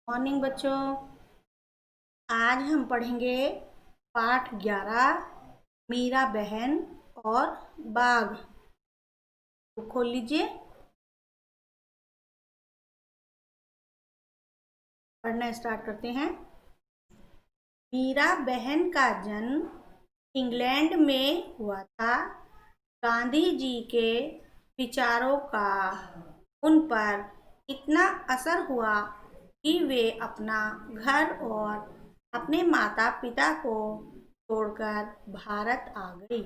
Morning बच्चों। आज हम पढ़ेंगे पाठ 11 मीरा बहन और बाघ। तो खोल लीजिए, पढ़ना स्टार्ट करते हैं। मीरा बहन का जन्म इंग्लैंड में हुआ था। गांधी जी के विचारों का उन पर इतना असर हुआ कि वे अपना घर और अपने माता पिता को छोड़कर भारत आ गई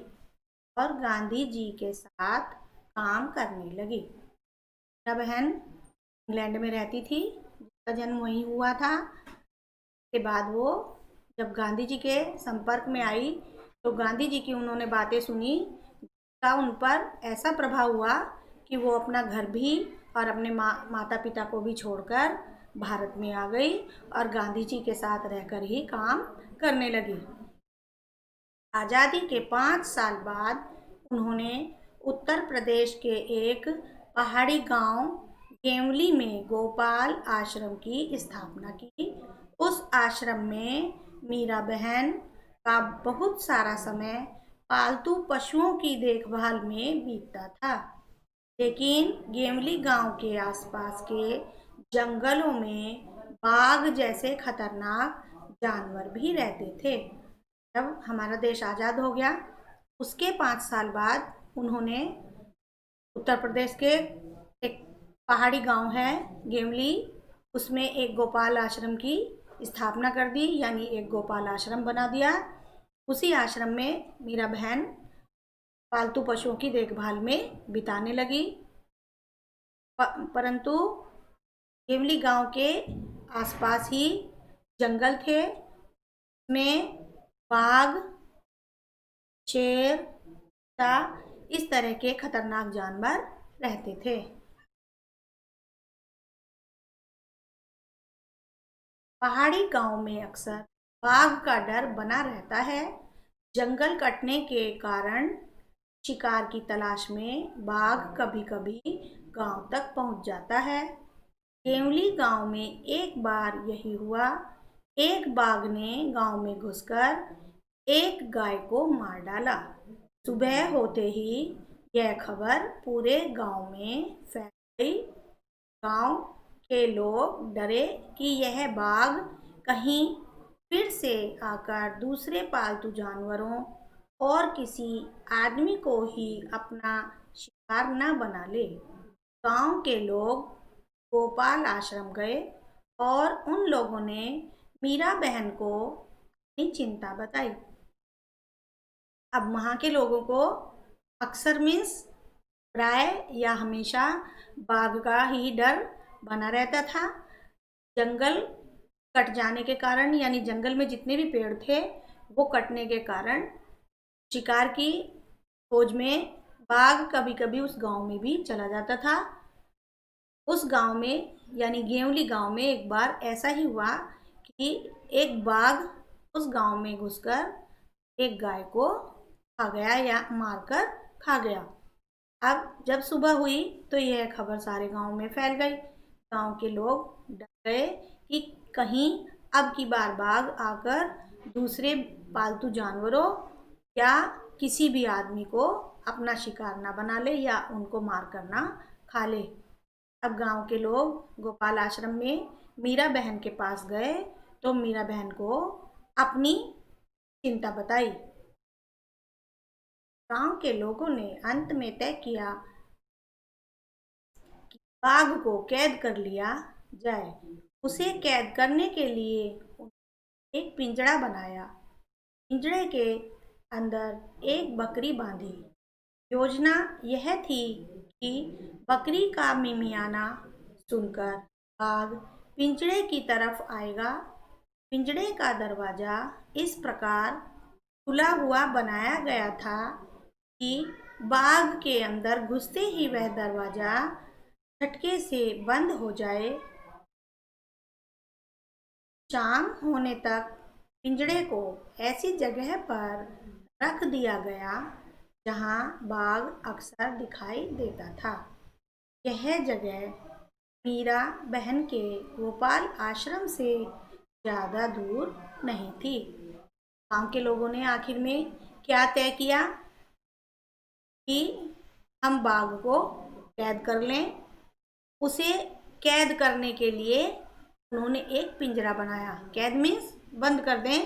और गांधी जी के साथ काम करने लगी। मेरा बहन इंग्लैंड में रहती थी, जिसका जन्म वहीं हुआ था। के बाद वो जब गांधी जी के संपर्क में आई तो गांधी जी की उन्होंने बातें सुनी, जिसका उन पर ऐसा प्रभाव हुआ कि वो अपना घर भी और अपने माता पिता को भी छोड़कर भारत में आ गई और गांधी जी के साथ रहकर ही काम करने लगी। आज़ादी के 5 साल बाद उन्होंने उत्तर प्रदेश के एक पहाड़ी गांव गेवली में गोपाल आश्रम की स्थापना की। उस आश्रम में मीरा बहन का बहुत सारा समय पालतू पशुओं की देखभाल में बीतता था, लेकिन गेवली गांव के आसपास के जंगलों में बाघ जैसे खतरनाक जानवर भी रहते थे। जब हमारा देश आज़ाद हो गया उसके 5 साल बाद उन्होंने उत्तर प्रदेश के एक पहाड़ी गांव है गेवली, उसमें एक गोपाल आश्रम की स्थापना कर दी, यानी एक गोपाल आश्रम बना दिया। उसी आश्रम में मीरा बहन पालतू पशुओं की देखभाल में बिताने लगी। परंतु गेवली गांव के आसपास ही जंगल थे, में बाघ, शेर, चीता इस तरह के खतरनाक जानवर रहते थे। पहाड़ी गांव में अक्सर बाघ का डर बना रहता है। जंगल कटने के कारण शिकार की तलाश में बाघ कभी-कभी गांव तक पहुंच जाता है। केवली गांव में एक बार यही हुआ। एक बाघ ने गांव में घुसकर एक गाय को मार डाला। सुबह होते ही यह खबर पूरे गांव में फैल गई। गांव के लोग डरे कि यह बाघ कहीं फिर से आकर दूसरे पालतू जानवरों और किसी आदमी को ही अपना शिकार न बना ले। गांव के लोग गोपाल आश्रम गए और उन लोगों ने मीरा बहन को अपनी चिंता बताई। अब वहाँ के लोगों को अक्सर मीन्स प्राय या हमेशा बाघ का ही डर बना रहता था। जंगल कट जाने के कारण, यानी जंगल में जितने भी पेड़ थे वो कटने के कारण शिकार की खोज में बाघ कभी कभी उस गांव में भी चला जाता था। उस गांव में यानी गेवली गांव में एक बार ऐसा ही हुआ कि एक बाघ उस गांव में घुसकर एक गाय को खा गया या मारकर खा गया। अब जब सुबह हुई तो यह खबर सारे गांव में फैल गई। गांव के लोग डर गए कि कहीं अब की बार बाघ आकर दूसरे पालतू जानवरों या किसी भी आदमी को अपना शिकार ना बना ले या उनको मार कर ना खा ले। अब गांव के लोग गोपाल आश्रम में मीरा बहन के पास गए तो मीरा बहन को अपनी चिंता बताई। गांव के लोगों ने अंत में तय किया कि बाघ को कैद कर लिया जाए। उसे कैद करने के लिए एक पिंजड़ा बनाया। पिंजड़े के अंदर एक बकरी बांधी। योजना यह थी कि बकरी का मिमियाना सुनकर बाघ पिंजड़े की तरफ आएगा। पिंजड़े का दरवाजा इस प्रकार खुला हुआ बनाया गया था कि बाघ के अंदर घुसते ही वह दरवाजा झटके से बंद हो जाए। शाम होने तक पिंजड़े को ऐसी जगह पर रख दिया गया जहां बाघ अक्सर दिखाई देता था। यह जगह मीरा बहन के गोपाल आश्रम से ज़्यादा दूर नहीं थी। गांव के लोगों ने आखिर में क्या तय किया कि हम बाघ को कैद कर लें। उसे कैद करने के लिए उन्होंने एक पिंजरा बनाया। कैद मीन्स बंद कर दें,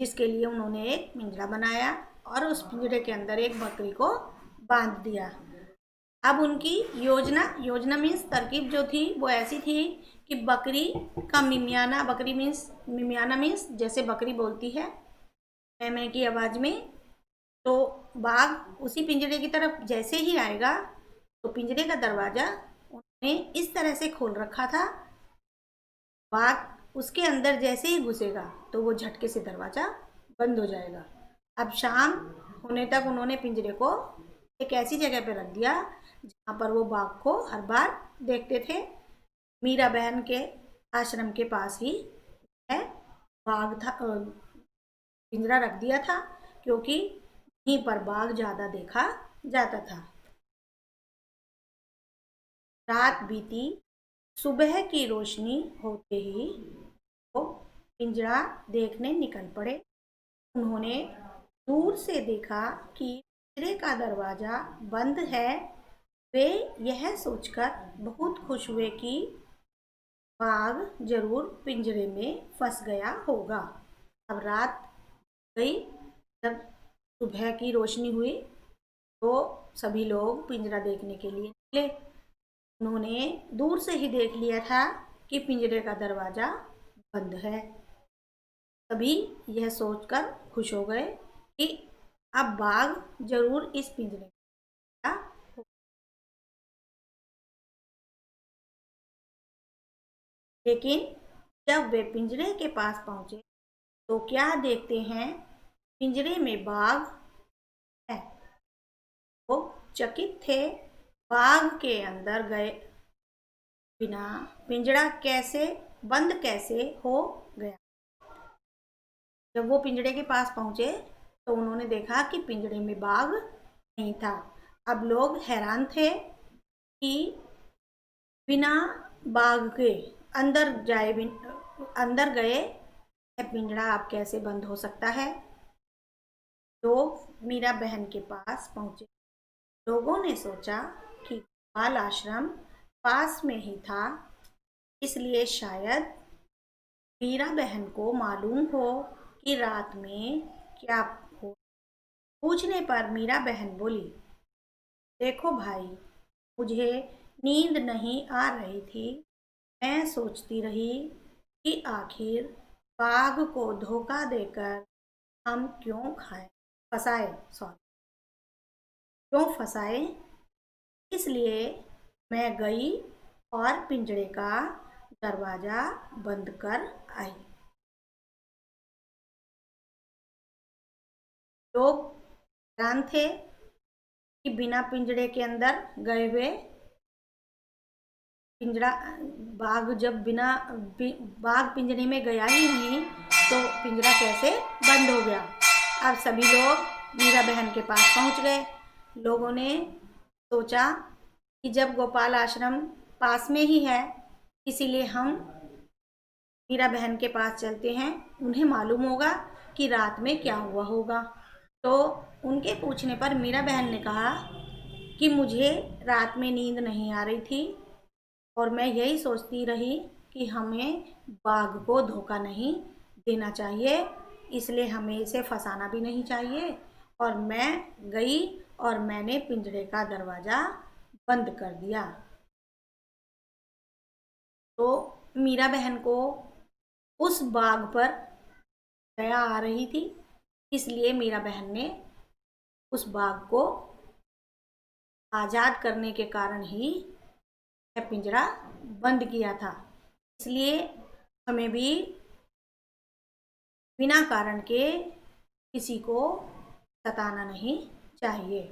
जिसके लिए उन्होंने एक पिंजरा बनाया और उस पिंजरे के अंदर एक बकरी को बांध दिया। अब उनकी योजना मीन्स तरकीब जो थी वो ऐसी थी कि बकरी का मिमियाना, बकरी मीन्स मिमियाना मीन्स जैसे बकरी बोलती है मैं की आवाज़ में, तो बाघ उसी पिंजरे की तरफ जैसे ही आएगा तो पिंजरे का दरवाज़ा उन्होंने इस तरह से खोल रखा था, बाघ उसके अंदर जैसे ही घुसेगा तो वो झटके से दरवाज़ा बंद हो जाएगा। अब शाम होने तक उन्होंने पिंजरे को एक ऐसी जगह पर रख दिया जहाँ पर वो बाघ को हर बार देखते थे। मीरा बहन के आश्रम के पास ही है बाघ था, पिंजरा रख दिया था, क्योंकि वहीं पर बाघ ज़्यादा देखा जाता था। रात बीती, सुबह की रोशनी होते ही वो पिंजरा देखने निकल पड़े। उन्होंने दूर से देखा कि पिंजरे का दरवाज़ा बंद है। वे यह सोचकर बहुत खुश हुए कि बाघ जरूर पिंजरे में फंस गया होगा। अब रात गई, जब सुबह की रोशनी हुई तो सभी लोग पिंजरा देखने के लिए निकले। उन्होंने दूर से ही देख लिया था कि पिंजरे का दरवाज़ा बंद है। सभी यह सोचकर खुश हो गए कि अब बाघ जरूर इस पिंजरे में आया होगा। लेकिन जब वे पिंजरे के पास पहुंचे तो क्या देखते हैं, पिंजरे में बाघ है। वो चकित थे, बाघ के अंदर गए बिना पिंजरा बंद कैसे हो गया। जब वो पिंजरे के पास पहुंचे तो उन्होंने देखा कि पिंजरे में बाघ नहीं था। अब लोग हैरान थे कि बिना बाघ के अंदर गए पिंजरा अब कैसे बंद हो सकता है। लोग मीरा बहन के पास पहुंचे। लोगों ने सोचा कि गोपाल आश्रम पास में ही था, इसलिए शायद मीरा बहन को मालूम हो कि रात में क्या हो। पूछने पर मीरा बहन बोली, देखो भाई, मुझे नींद नहीं आ रही थी। मैं सोचती रही कि आखिर बाघ को धोखा देकर हम क्यों फंसाए। इसलिए मैं गई और पिंजरे का दरवाज़ा बंद कर आई। लोग हैरान थे कि बिना पिंजरे के अंदर गए हुए बाघ पिंजरे में गया ही नहीं तो पिंजरा कैसे बंद हो गया। अब सभी लोग मीरा बहन के पास पहुंच गए। लोगों ने सोचा कि जब गोपाल आश्रम पास में ही है, इसीलिए हम मीरा बहन के पास चलते हैं, उन्हें मालूम होगा कि रात में क्या हुआ होगा। तो उनके पूछने पर मीरा बहन ने कहा कि मुझे रात में नींद नहीं आ रही थी और मैं यही सोचती रही कि हमें बाघ को धोखा नहीं देना चाहिए, इसलिए हमें इसे फंसाना भी नहीं चाहिए। और मैं गई और मैंने पिंजरे का दरवाज़ा बंद कर दिया। तो मीरा बहन को उस बाघ पर दया आ रही थी, इसलिए मीरा बहन ने उस बाघ को आज़ाद करने के कारण ही यह पिंजरा बंद किया था। इसलिए हमें भी बिना कारण के किसी को सताना नहीं चाहिए।